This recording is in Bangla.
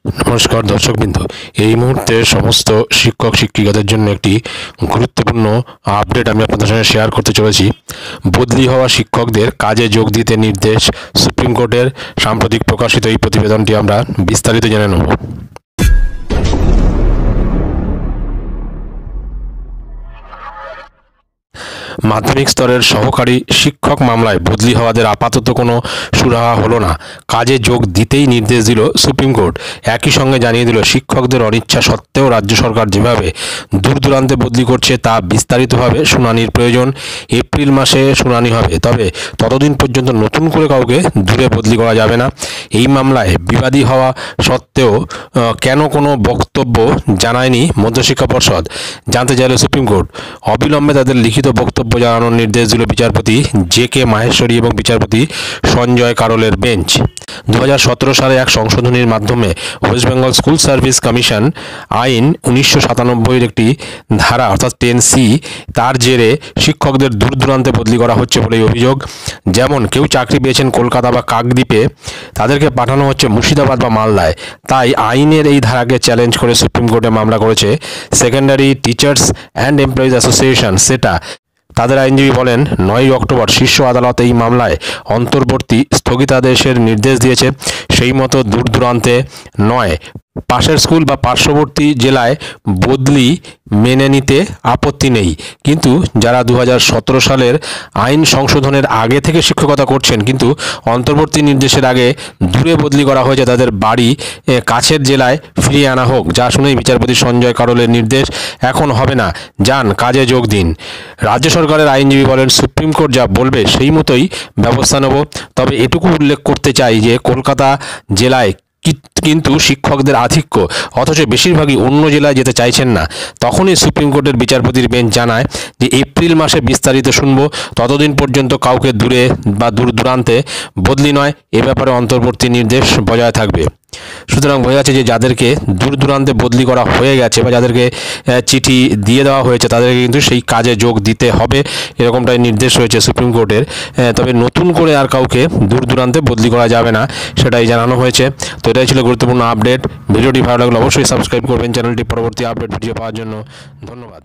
নমস্কার দর্শকবৃন্দ, এই মুহূর্তে সমস্ত শিক্ষক শিক্ষিকাদের জন্য একটি গুরুত্বপূর্ণ আপডেট আমি আপনাদের সঙ্গে শেয়ার করতে চলেছি। বদলি হওয়া শিক্ষকদের কাজে যোগ দিতে নির্দেশ সুপ্রিম কোর্টের। সাম্প্রতিক প্রকাশিত এই প্রতিবেদনটি আমরা বিস্তারিত জেনে নেব। মাধ্যমিক স্তরের সহকারী শিক্ষক মামলায় বদলি হওয়াদের আপাতত কোনো সুরাহা হলো না। কাজে যোগ দিতেই নির্দেশ দিল সুপ্রিম কোর্ট। একই সঙ্গে জানিয়ে দিল, শিক্ষকদের অনিচ্ছা সত্ত্বেও রাজ্য সরকার যেভাবে দূর দূরান্তে বদলি করছে তা বিস্তারিতভাবে শুনানির প্রয়োজন। এপ্রিল মাসে শুনানি হবে, তবে ততদিন পর্যন্ত নতুন করে কাউকে দূরে বদলি করা যাবে না। এই মামলায় বিবাদী হওয়া সত্ত্বেও কেন কোনো বক্তব্য জানায়নি মধ্যশিক্ষা পর্ষদ, জানতে চাইল সুপ্রিম কোর্ট। অবিলম্বে তাদের লিখিত বক্তব্য জানানোর নির্দেশ দিল বিচারপতি জে.কে. মাহেশ্বরী এবং বিচারপতি সঞ্জয় কারোলের বেঞ্চ। 2017 সালে এক সংশোধনীর মাধ্যমে West Bengal school service commission আইন 1997 একটি ধারা অর্থাৎ 10C, তার জেরে শিক্ষকদের দূর দূরান্তে বদলি করা হচ্ছে বলেই অভিযোগ। যেমন কেউ চাকরি পেয়েছেন কলকাতা বা কাকদ্বীপে, তাদেরকে পাঠানো হচ্ছে মুর্শিদাবাদ বা মালদায়। তাই আইনের এই ধারাকে চ্যালেঞ্জ করে সুপ্রিম কোর্টে মামলা করেছে secondary teachers and employees association, সেটা। তাদের আইনজীবী বলেন, 9 অক্টোবর শীর্ষ আদালত এই মামলায় অন্তর্বর্তী স্থগিতাদেশের নির্দেশ দিয়েছে। সেই মতো দূর দূরান্তে নয়, পাশের স্কুল বা পার্শ্ববর্তী জেলায় বদলি মেনে নিতে আপত্তি নেই। কিন্তু যারা 2017 সালের আইন সংশোধনের আগে থেকে শিক্ষকতা করছেন কিন্তু অন্তর্বর্তী নির্দেশের আগে দূরে বদলি করা হয়েছে, তাদের বাড়ি কাছের জেলায় ফিরিয়ে আনা হোক। যা শুনেই বিচারপতি সঞ্জয় কারোলের নির্দেশ, এখন হবে না, যান কাজে যোগ দিন। রাজ্য সরকারের আইনজীবী বলেন, সুপ্রিম কোর্ট যা বলবে সেই মতোই ব্যবস্থা নেব। তবে এটুকু উল্লেখ করতে চাই যে কলকাতা জেলায় কিন্তু শিক্ষকদের আধিক্য, অথচ বেশিরভাগই অন্য জেলায় যেতে চাইছেন না। তখনই সুপ্রিম কোর্টের বিচারপতির বেঞ্চ জানায় যে এপ্রিল মাসে বিস্তারিত শুনব, ততদিন পর্যন্ত কাউকে দূরে বা দূর দূরান্তে বদলি নয়, এ ব্যাপারে অন্তর্বর্তী নির্দেশ বজায় থাকবে। সুতরাং বোঝা যাচ্ছে যে যাদেরকে দূর দূরান্তে বদলি করা হয়ে গেছে বা যাদেরকে চিঠি দিয়ে দেওয়া হয়েছে তাদেরকে কিন্তু সেই কাজে যোগ দিতে হবে, এরকমটাই নির্দেশ রয়েছে সুপ্রিম কোর্টের। তবে নতুন করে আর কাউকে দূর দূরান্তে বদলি করা যাবে না, সেটাই জানানো হয়েছে। তো এটাই ছিল গুরুত্বপূর্ণ আপডেট। ভিডিওটি ভালো লাগলে অবশ্যই সাবস্ক্রাইব করবেন চ্যানেলটি পরবর্তী আপডেট ভিডিও পাওয়ার জন্য। ধন্যবাদ।